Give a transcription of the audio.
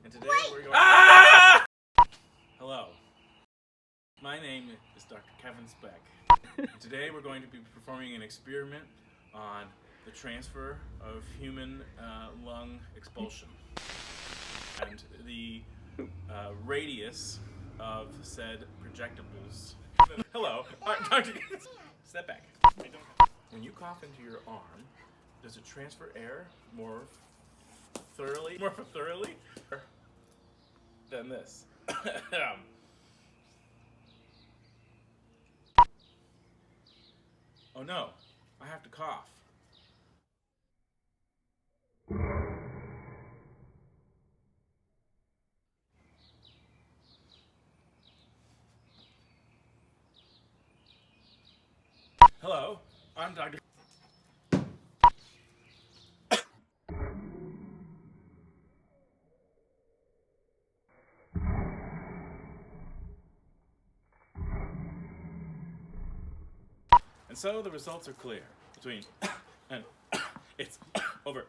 And today we're going. Ah! Hello. My name is Dr. Kevin Speck. And today we're going to be performing an experiment on the transfer of human lung expulsion and the radius of said projectables. Hello, I'm Dr. Step back. When you cough into your arm, does it transfer air more thoroughly than this? Oh no, I have to cough. Hello, I'm Dr. And so the results are clear between and it's over.